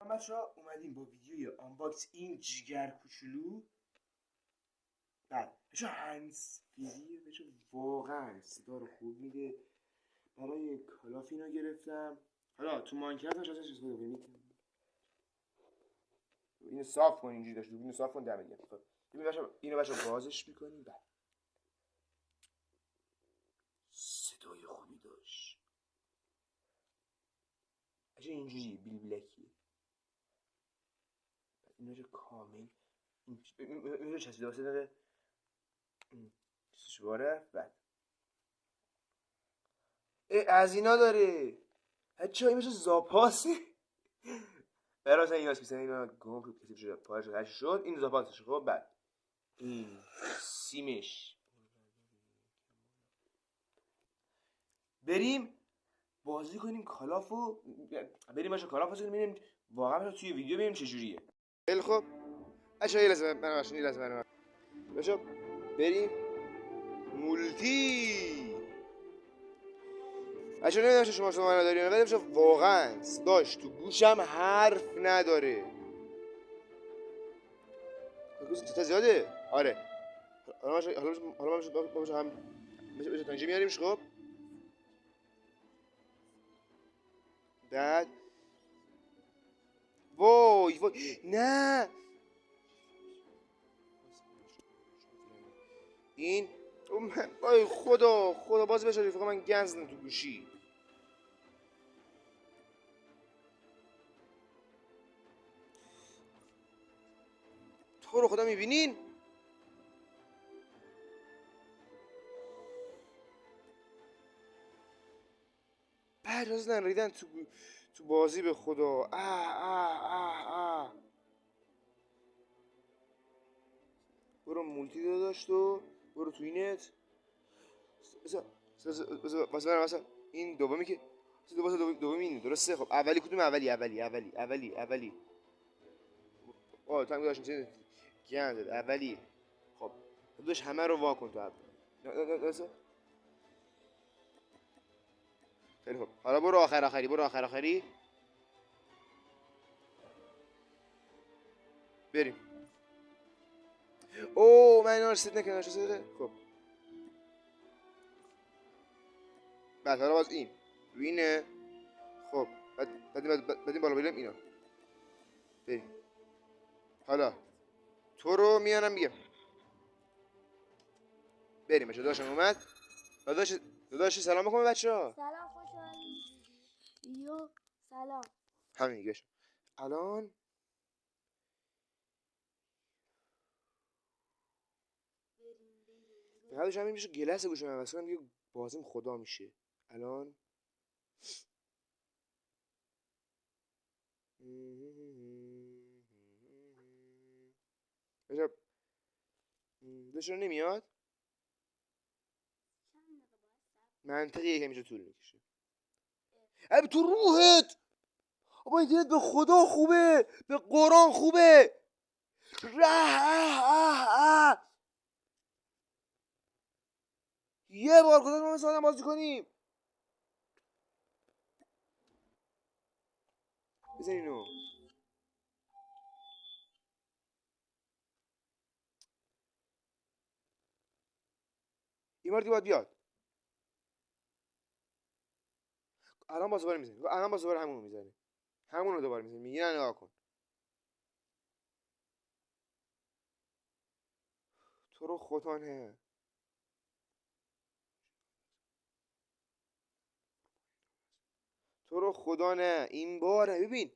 سلام بچه‌ها، اومدیم با ویدیوی آنباکس این جیگر کوچولو. بله بچه‌ها، هنس فیزیه بچه‌ها، واقعا صدا رو خوب میده. برای کلاف اینو گرفتم. حالا تو ماینکرافت هم ازش استفاده کنید. اینو صاف کن، اینجوری داشت اینو صاف کن دم دیگه. خب اینو بچه‌ها بازش می‌کنیم. بله صدای خوبی داشت. اگه اینجوری بیلبلکیه اینو کامل اینو چسبیده واسه داره چشواره. بعد از اینا داره هچه این میشه زاپاسه برای مثلا این هست مثلا اینا گم کسی شده پایش هش شد این زاپاسش. خب بعد این سیمش. بریم بازی کنیم کالافو، بریم باشه کالاف بازی کنیم ببینیم واقعا توی ویدیو ببینیم چجوریه. خیلی خب بچه‌ها یه لحظه من باشین، یه لحظه من بچه‌ها بریم مولتی. بچه‌ها نمیدونم شما نداری ولی بچه‌ها واقعا داشت تو گوشم حرف نداره. تا زیاده. آره حالا ما هم بشه تا اینجا میاریمش. خب بعد وای نه این وای خدا باز بشه رفیقا من گند زدم تو گوشی. تو رو خدا میبینین بعد رازدن ریدن تو بازی به خدا. برو مولتی داشت تو برو تو اینت. مثلا این دومی که دومی اینه درسته. خب اولی کدوم؟ اولی تا میگه گند اولی. خب داشت همه رو وا کن تو اول. خیلی خب حالا برو آخری بریم. اوه من اینا رو ست نکنم. خب بعد حالا باز این روینه. خب بعد بالا بریم اینا بریم. حالا تو رو میانم میگم بریم. بچه داشتم اومد. داداش سلام بکن بچه ها. سلام خوش اومدید. سلام همین دیگه. الان قبلش همین میشه گلس گوش من واسه دیگه بازیم خدا میشه. الان بچه داشت نمیاد. منطقیه که میشه طول میکشه. ای تو روحت بابا اینترنت به خدا خوبه، به قرآن خوبه. یه بار گذاشت ما مثل آدم بازی کنیم. بزن اینو. این بار دیگه باید بیاد. الان باز دوباره میزنه. الان باز دوباره همونو میزنه. همونو دوباره میزنه. میگه نه نگاه کن. تو رو خدا نه. تو رو خدا نه. این باره ببین.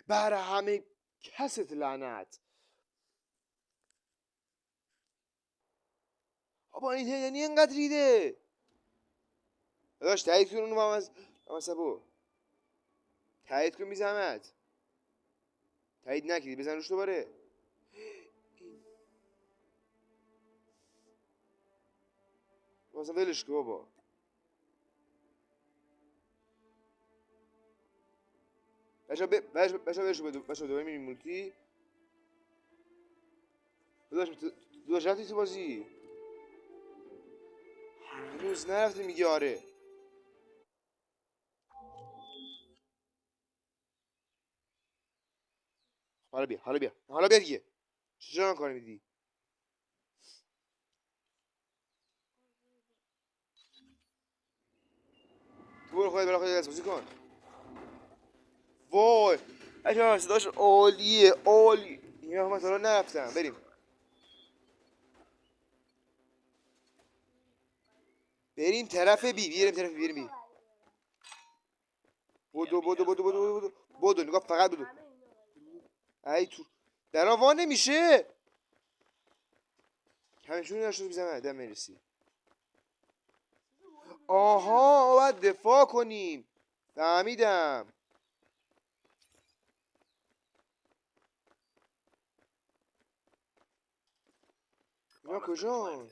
بر همه کست لعنت. بابا این یعنی اینقدر ریده. داداش تایید کن اونو با من سبو. تایید کن میزمت. تایید نکردی بزن روش دوباره. واسه ولش کن بابا. بچه‌ها دوباره میریم مولتی. داداش رفتی تو بازی هنوز نرفتی؟ میگه آره. حالا بیا حالا بیا حالا بیا دیگه. چجا کار میدی؟ تو برو خودت برای خودت دست بازی کن. وای اجا صداش عالیه عالی. اینا هم مثلا نرفتم. بریم بریم طرف بی. بریم طرف بی. بریم بی. بدو بدو بدو بدو بدو بدو. نگاه فقط بدو. ای تو در وا نمیشه. همشون نشد بزنم دم میرسی. آها باید دفاع کنیم. فهمیدم. اینا کجا؟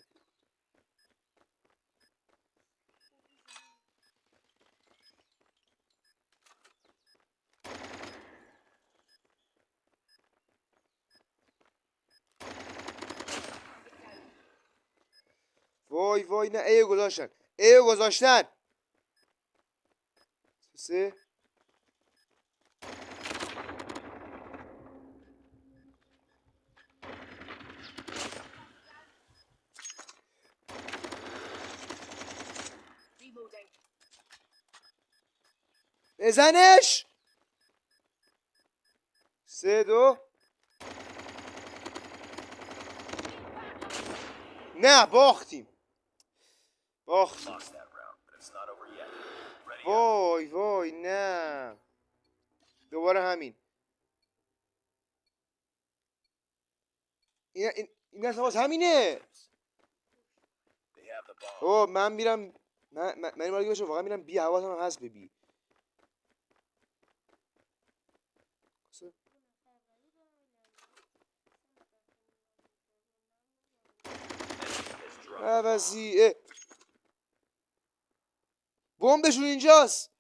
وای وای نه ایو گذاشتن. ایو گذاشتن. سه بزنش. 3-2. نه باختیم. باختیم. وای وای نه. دوباره همین. این اصلا باز همینه. اوه من میرم. من این باشه واقعا میرم بی. حواسم هم هست به بی. عوضی بمبشون اینجاست.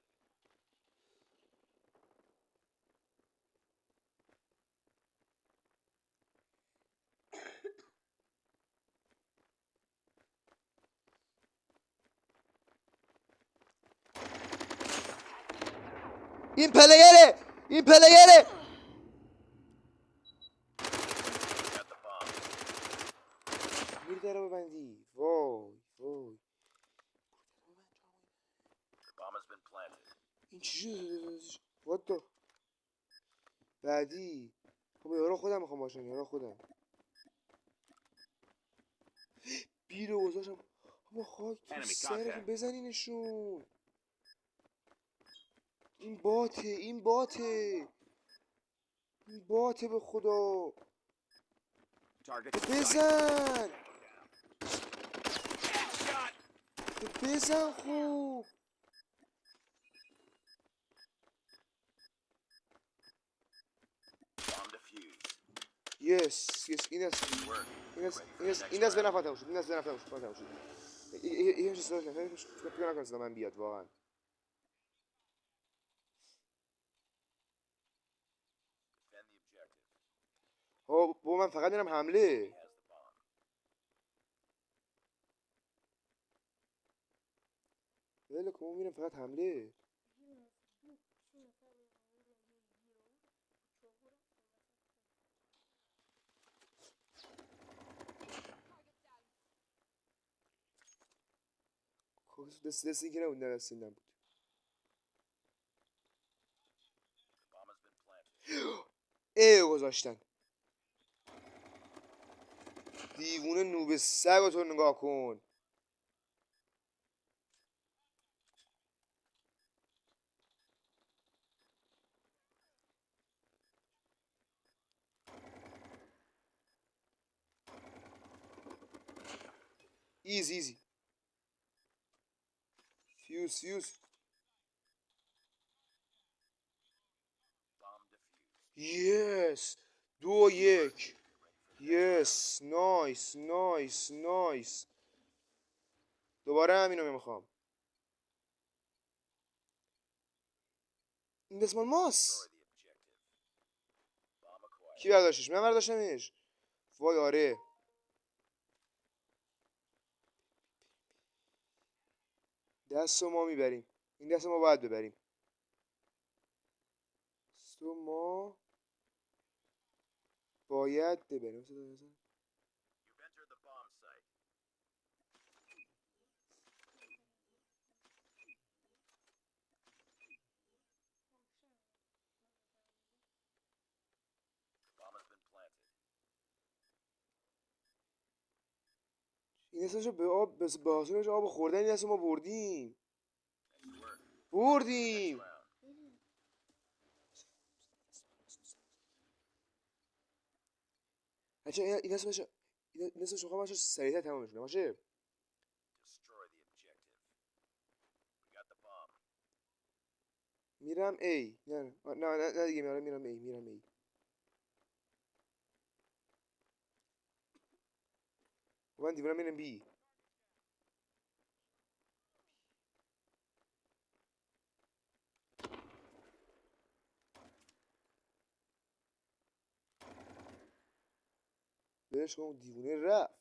این پلیره. این پلیره. میری در رو ببندی. وای وای این چی شد؟ What the؟ بعدی. خب یارو خودم میخوام باشم. یارو خودم. بی رو گذاشتم. بابا خاک تو سرتون بزنینشون. این باته. این باته. این باته به خدا. بزن. بزن خوب. یس یس این است. این دست به نفع تموم شد. این دست به نفع تموم شد. این چیز داشت. فکر نکنم صدا من بیاد واقعا. با من فقط میرم حمله. ولی که میرم فقط حمله. دست این که نبود. نه دست این نبود. گذاشتن. دیوونه نوب سگ تو نگاه کن. ایزی فیوز یس 2-1. یس نایس. دوباره همینو میخوام. این دستمال ماست. کی برداشتش؟ من برداشتمش. وای آره. دست ما میبریم. این دست ما باید ببریم. دست ما باید ببریم. این اسمشو به آب به آسونش آب خوردن. این اسم ما بردیم. بچه این اسمش خواهم باشه سریعتر تمامش کنم باشه. میرم ای. نه دیگه میرم ای. من دیوونم میرم بی. بهش کنم دیوونه رفت.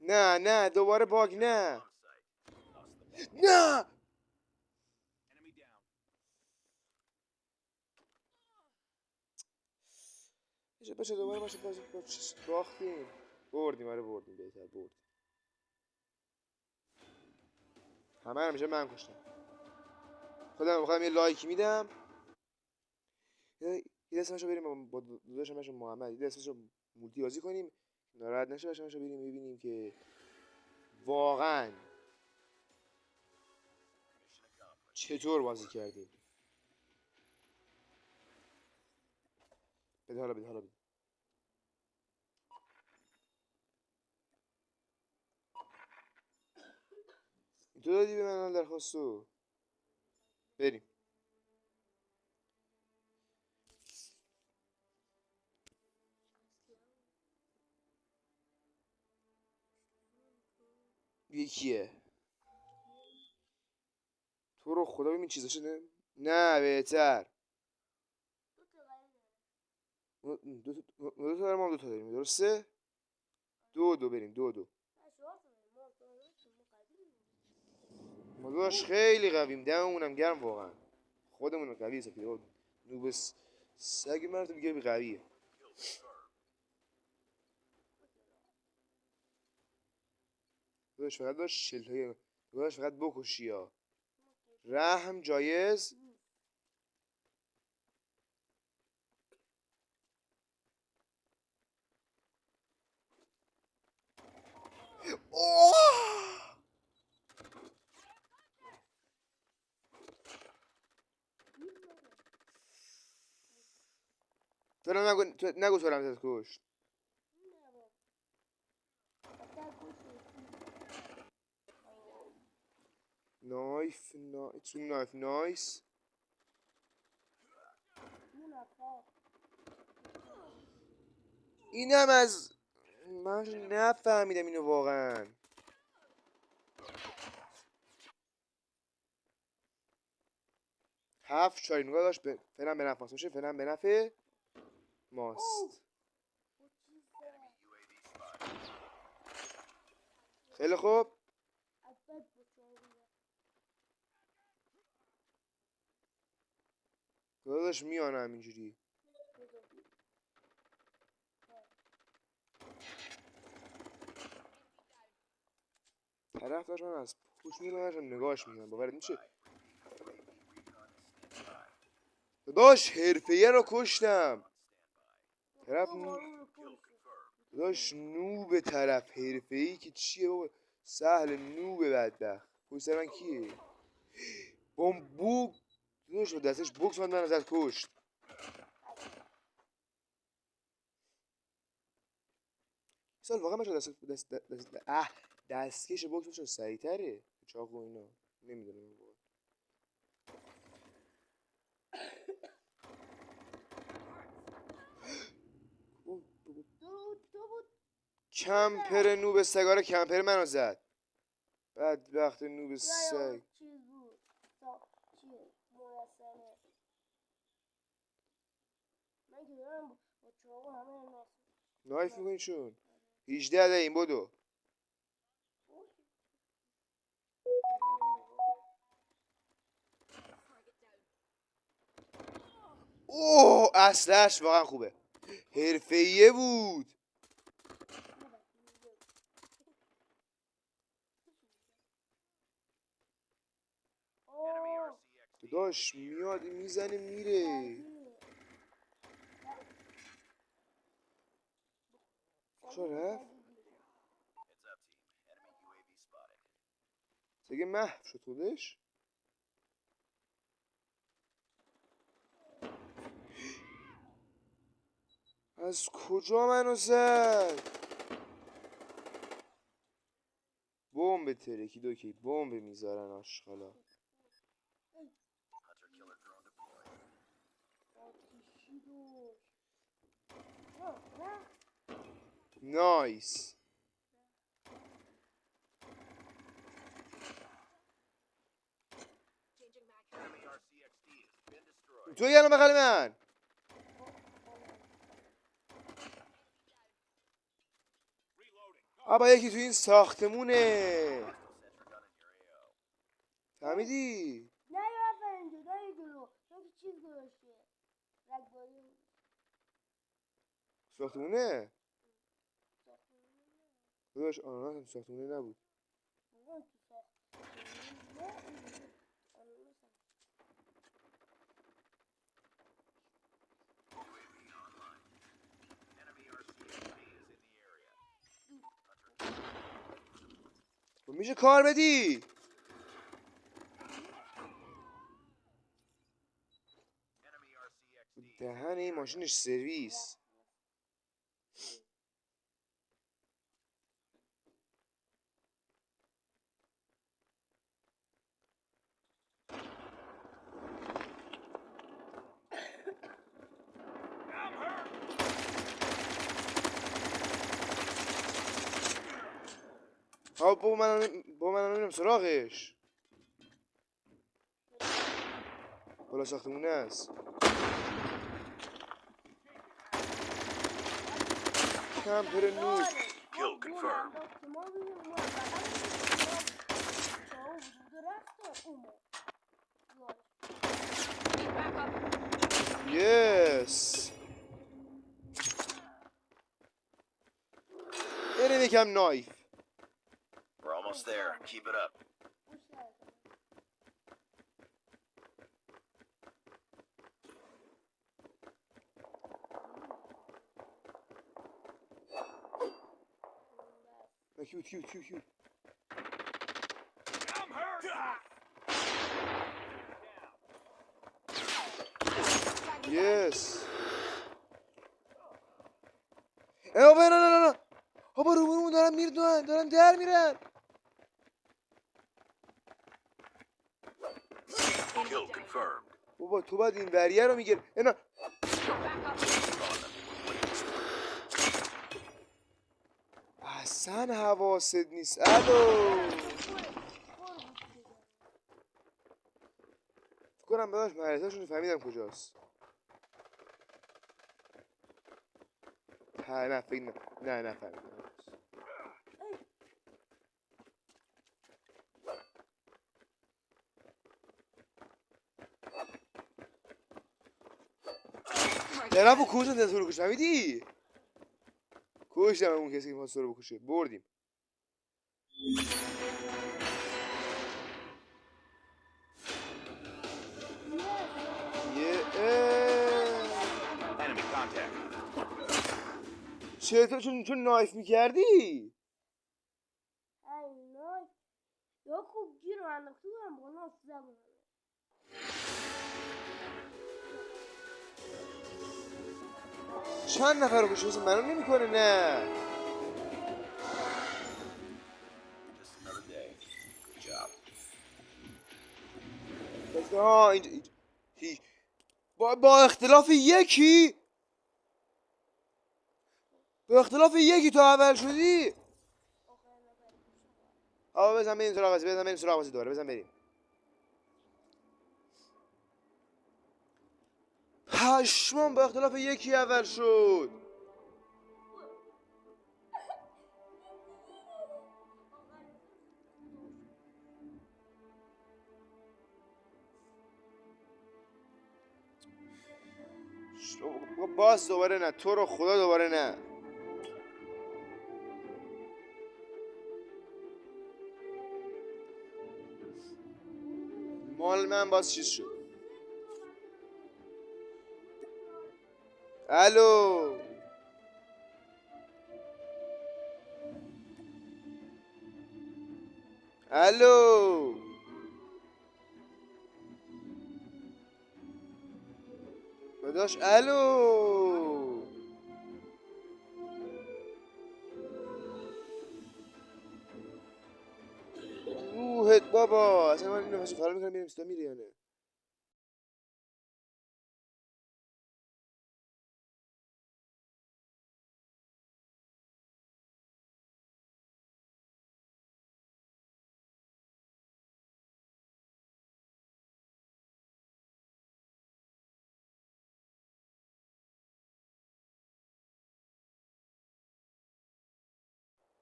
نه دوباره باگ. نه بشه دوباره باشه باختیم. بردیم بهتر بردیم. همه رو میشه من کشتم. خودم یه لایک میدم. یه اسمشو بریم با داداشم محمد یه اسمشو مولتی بازی کنیم ناراحت نشه. اسمشو بریم ببینیم که واقعا چطور بازی کردیم. بده حالا بده. تو دادی به من درخواستو. بریم. یکیه. تو رو خدا ببین چیزا شده. نه بهتر. دو تا داریم. ما دو تا داریم درسته. دو بریم. دو ما داشت خیلی قویم. دممونم گرم واقعا. خودمون قوی هستیم. نوبس سگ مرد میگه قویه. فقط داشت شلهای فقط بکشی ها. رحم جایز. تو نگو تو رمزت کشت. نایس. اینم از من نفهمیدم اینو واقعا. هفت چاری نگاه داشت. فعلا به نفع باشه. فعلا به نفع ماست. خیلی خوب. داداش میانم اینجوری. طرف داشت من از پوش میرم نگاهش میکنم. باورت میشه داداش حرفه‌ایه رو کشتم. طرف داداش نوب. طرف حرفه‌ای که چیه بابا. سهل نوب بدبخت. پشت سر من کیه؟ بوک داداش با دستش بوکس من ازت کشت. سال واقعا من دستکش بوکس بشه سریع‌تره. چاقو اینا نمیدونم واقعا. کمپر نوب سگاره کمپر منو زد. بدبخت نوب سگ. نایف میکنی چون 18 دقیقه بدو. اوه اصلش واقعا خوبه، حرفه‌ایه بود. داداش میاد میزنه میره. کجا رفت؟ دیگه محو شد خودش. از کجا منو زد؟ بمب ترکی دوکی بمب میذارن آشغالا. نایس. تو یعنی بغل من. آبا یکی تو این ساختمونه، فهمیدی؟ نه یا اینجا نه جلو تو چیز گذاشته رگباری ساختمونه؟ داداش آنها ساختمونه نبود. میشه کار بدی؟ دهن این ماشینش سرویس. با من نمیرم سراغش. بالا ساختمونه است. کمپر نور. Kill confirmed. یس. بریم یکم نایف. We're almost there. Keep it up. کیو. I'm hurt. یس. بابا نه بابا روبرومون دارن میردن، دارن در میرن. Kill confirmed. بابا تو باید این وریه رو میگیر. اینا اصلا حواست نیست الو. فکر کنم داداش محلتاشون فهمیدم کجاست. نه فکر نه فهمیدم. طرف رو کشتن، تو رو کشتن، فهمیدی؟ کشتم اون کسی که میخواست تو رو بکشه، بردیم. Enemy contact. چطور چون نایف میکردی؟ یا خوب گیر رو انداخته بودم با ناف زبونه. چند نفر رو کشه مثل منو نمیکنه. نه Just another day. Good job. ها اینجا با اختلاف یکی، با اختلاف یکی تو اول شدی. آقا بزن بریم سراغ بازی دوباره بزن بریم. پشمان با اختلاف یکی اول شد. باز دوباره نه، تو رو خدا دوباره نه. مال من باز چیز شد. الو الو داداش، الو روحت بابا، اصلا من اینو فرار میکنم میرم ستا میره یا نه.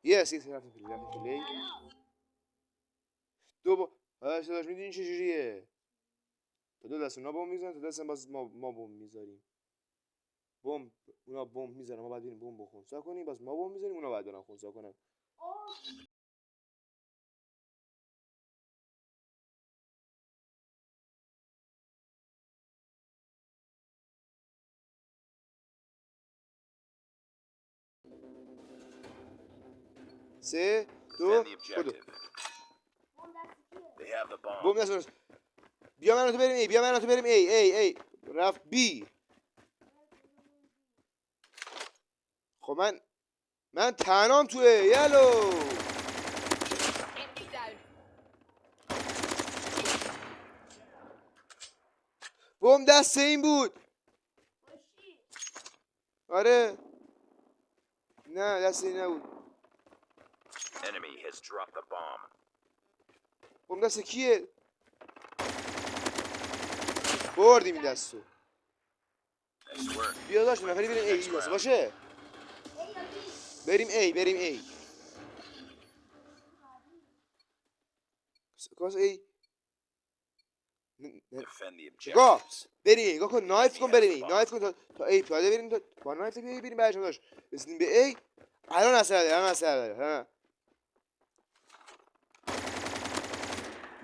یس رفتیم پلی دو با داداش میدونی چجوریه؟ تا دو دست اونا بمب میزنن، تا دست باز ما بمب میذاریم. بمب اونا بمب میزنن، ما بعد بریم بمب خونسا کنیم، باز ما بمب میزنیم، اونا بعد برن خونسا کنن. سه دو Defend the بدو. objective. They have the bomb. بمب دست بیا من تو بریم ای، بیا من تو بریم ای رفت بی. خب من تنام توه. یلو بمب دست این بود. آره نه دست این نبود. Enemy has dropped the bomb. بمب دست کیه؟ بردیم این دستو. Nice work. بیا داشت نفری بریم ای این دست باشه. بریم ای کاس ای Defend the نگاه objectives. بریم ای نگاه کن، نایف کن بریم ای نایف کن تا ای پیاده بریم با نایف بریم برشون داشت رسیدیم به ای. الان اثر داره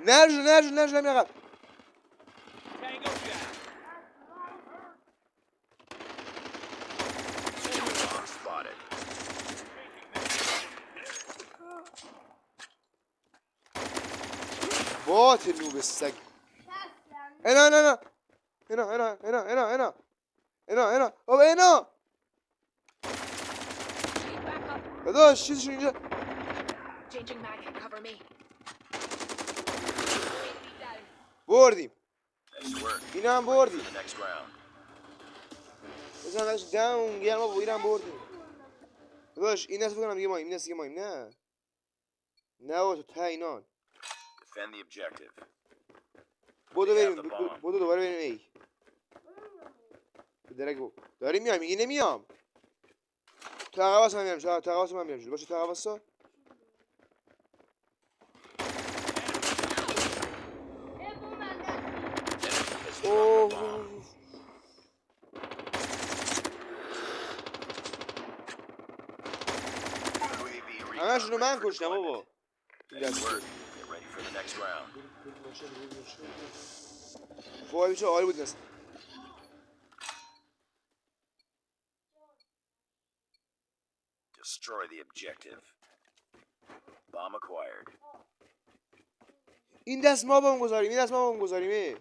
نرجو نمی عقب. Bomb spotted. بات نوب سگ. اینا بابا اینا داداش چیزشون اینجا. Changing mag, cover me. بردیم Nice work. اینا هم For بردیم. the next round. بزن داشت داون گرم با اینا هم بردیم. داداش این دست بکنم دیگه مایم، این دست دیگه مایم. نه با تو تاینان. Defend the objective. بودو بریم بودو دوباره بریم ای. درک بود داریم میام میگی نمیام. تو عقب من میام، تو عقب من میام. باشه تو عقب واسا. اوه همشون رو من کشتم بابا. Nice work. Get ready for the next round. وای بیچاره عالی بود دست. Destroy the objective. Bomb acquired. این دست ما بمب گذاریم.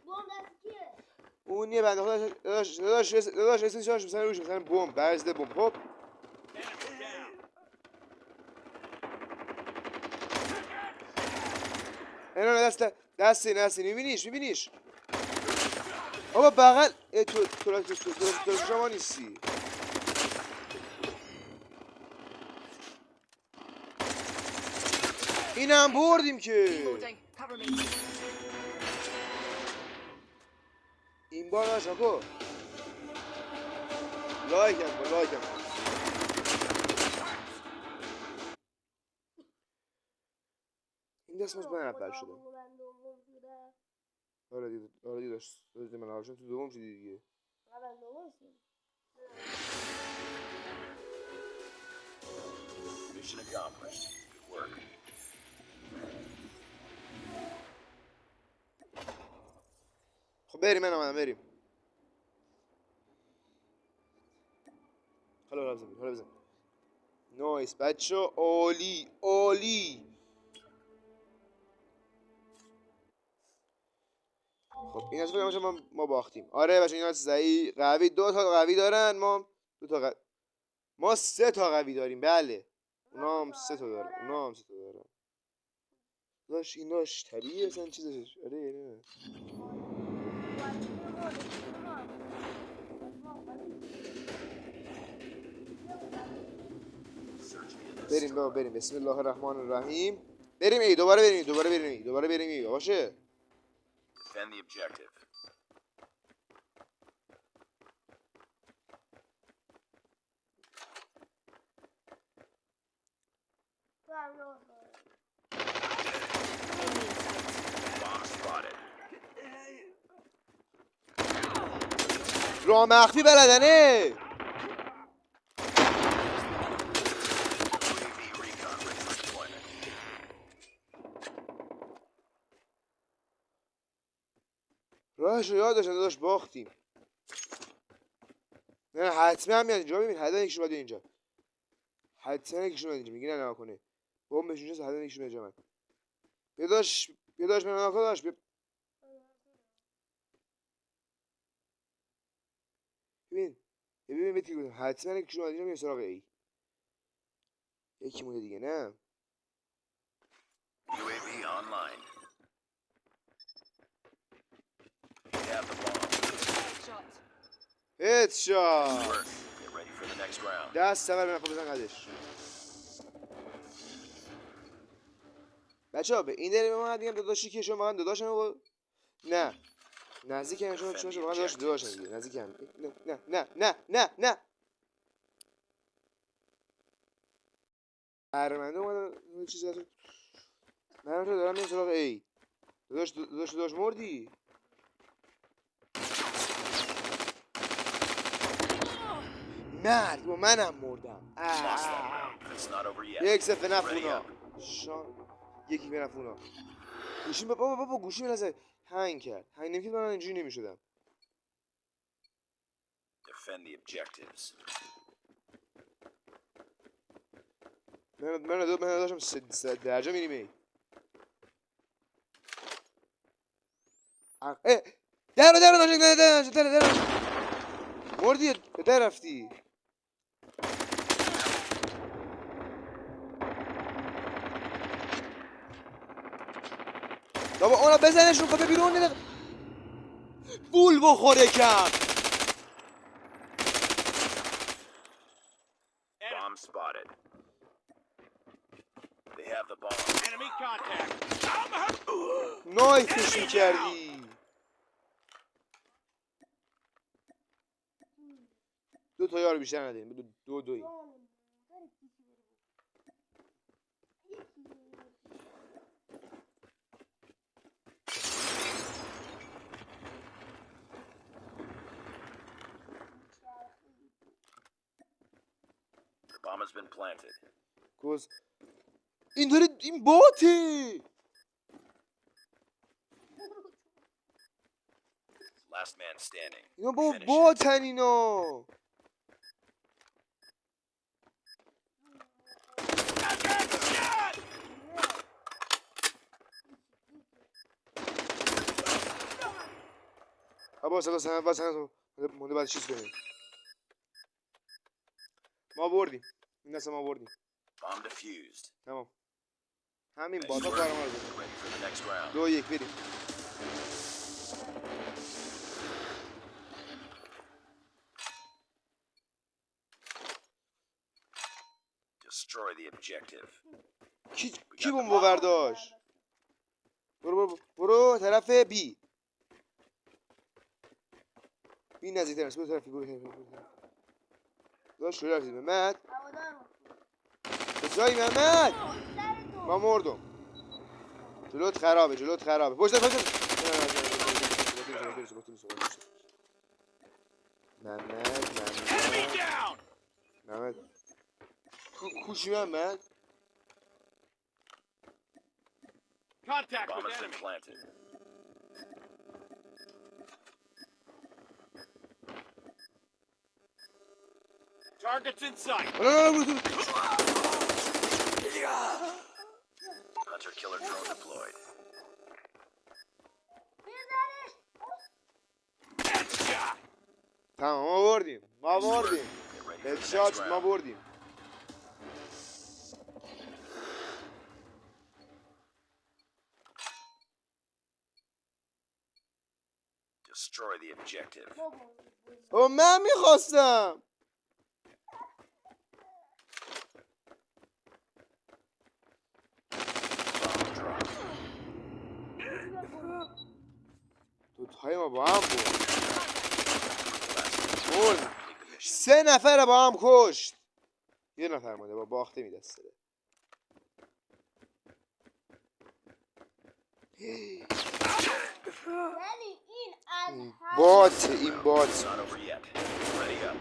اون یه بنده خدا داداش اسمش چاش مثلا روش مثلا بمب برزده بمب. خب اینا دست میبینیش بابا بغل تو شما نیستی. این هم بردیم که Reloading, cover me. این بار ناشاکو لایکم این دست باز من اول شدم. آره دیداش من آرشم تو دوم شدی دیگه. فقط نوازی. Mission accomplished. Good work. خب بریم من اومدم بریم. حالا بزن. نایس بچه عالی عالی. خب این از فکر ما باختیم. آره بچه اینا ضعیف قوی 2 تا قوی دارن، ما 2 تا قوی. ما 3 تا قوی داریم. بله اونا هم 3 تا دارن. داش ایناش طبیعیه اصلا چیزش. آره نه بریم بابا بریم. بسم الله الرحمن الرحیم. بریم دوباره بریم باشه. Defend the objective. Bomb spotted. راه مخفی بلدنه. UAV recon ready for deployment. راهش رو یاد داشت باختیم. نه حتما هم میاد اینجا. ببین حتما یکیشون باید اینجا. میگی نه نکنه. بمبش اینجاست. حتما یکیشون اینجا. من بیداش من ناکداش ببین بهت گفتم حتما یکیشون باید اینجا. میاد سراغ ای. یکی مونده دیگه نه. UAV online. We have the bomb. Shot. هدشات. Good work. Get ready for the next round. دست سمر بنفع بزن قدش. بچه ها به این دلیل به من دیگم داداشی که شما واقعا داداشم و نه نزدیک هم شما واقعا داداشم دیگه نزدیک هم نه هرمنده اومدن چیزی هست. من تو دارم این سراغ ای. داداش مردی. مرد با منم مردم. Lost that round, but it's not over yet. یک صفحه Ready نفونا up. یکی به نفونا گوشیم بابا گوشیم لحظه هنگ کرد. هنگ نمیکرد من اینجوری نمیشدم. Defend the objectives. من داشتم 3 درجه میریم ای در مردی در رفتی. بابا اونا بزنشون خب بیرون نده بول بخوره کم. Bomb spotted. They have the bomb. Enemy contact. نایفش میکردی. 2 تا یار بیشتر نداریم. 2 The bomb has been planted. کوز این باته. Last man standing. اینا با Finish it. باتن اینا. بابا سنه مونده بعد چیز کنیم. ما بردیم. این دسته ما بردیم. Bomb defused. تمام. همین باتا کار ما رو بزنیم. Ready for the next round. 2-1 بریم. Destroy the objective. کی بمب برداشت؟ برو طرف بی. بی نزدیکتر است. برو طرف. داشت شروع رفتید محمد. کجایی محمد؟ ما مردم. جلوت خرابه. پشت. محمد کوشی محمد. Contact Bomb with has been enemy. planted. Targets in sight. Hunter killer drone deployed. بیزنش. Headshot. تمام ما بردیم. Get ready for the هدشات next ما round. بردیم. Destroy the objective. بابا من میخواستم. Bomb dropped. دو تای ما با هم بود. Complete the mission. 3 نفر با هم کشت. یه نفر مونده با باخته میدسته. یعنی این از هر بات این It's بات. not over yet. Ready up.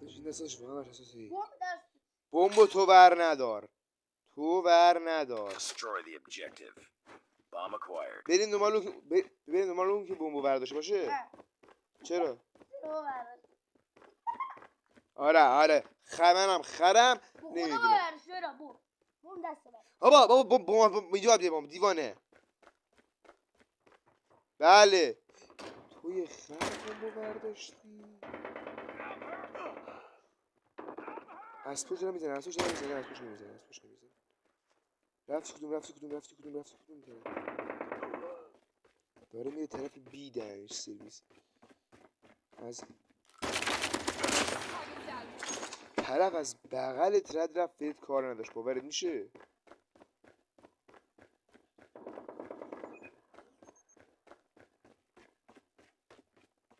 این دستش واقعا اساسی. بمب دست بمب تو ور ندار. تو ور ندار. Destroy the objective. Bomb acquired. بریم دنبال اون که بمب برداشته باشه. چرا؟ رو برد. آره خرم نمیبینم. چرا بمب دست من. بابا بمب اینجا بمب دیوانه. بله. توی خر بمب برداشتی. از پشت دارم میزنه. رفتی کدوم داره میره طرف بی دنش سرویس. از طرف از بغلت رفت بهت کار نداشت. باورت میشه؟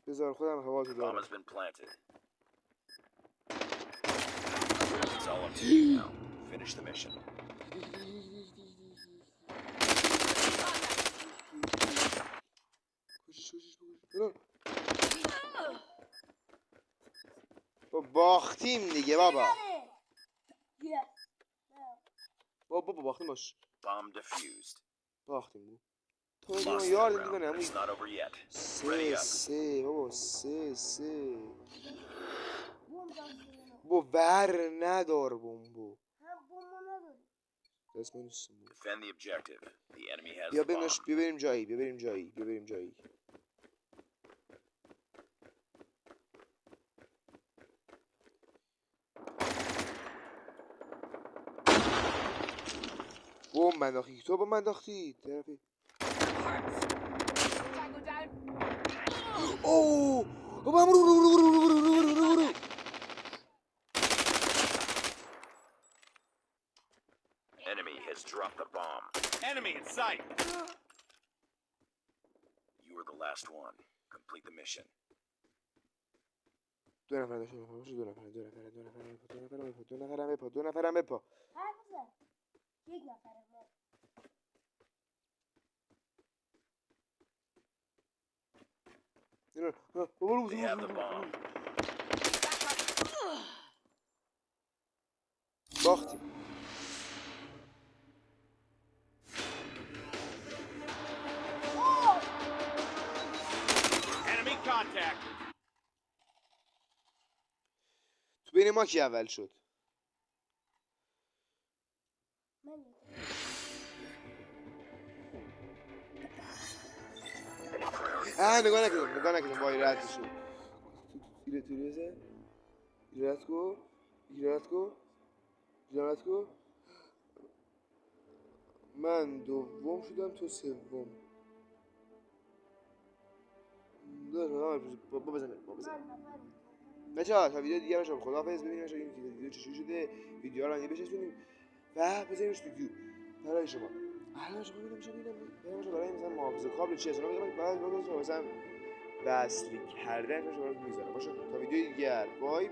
بذار خودم هوا تو Bomb دارم. has been planted. It's all up to you now. Finish the mission. باختیم دیگه بابا. یه. بابا باختیم باش. Bomb defused. باختیم. تو Lost ما that یار round, دیگه but it's not over yet. Ready up. سه بابا سه بمب دست من. بابا ور ندار بمبو. هم بمب نداری. دست من نیستم. Defend the objective. The enemy has بیا the bomb. بریم جایی. بمب من انداختی. تو با من انداختی. طرفی. Tango down. اوه بابا برو. Enemy has dropped the bomb. Enemy in sight. You were the last one. Complete the mission. دو نفرم بپا. هر بزن. یک نفره ما. They have the bomb. باختیم. Enemy contact. تو بین ما کی اول شد؟ من یک. نگاه نکردم وای رد شد. ایرادت کو. من دوم شدم تو سوم. بابا بزنه. من نفر. بچه‌ها تا ویدیو دیگه باشم. خداحافظ. ببینیم که این ویدیو چجوری شده. ویدیو رو بچسبونیم و بزنیمش تو کیو برای شما. الان شما ببینم برای مثلا محافظه کابل چی اصلا میگم بعد مثلا وصل کردن شما رو میذارم. باشه تا ویدیو دیگه. بای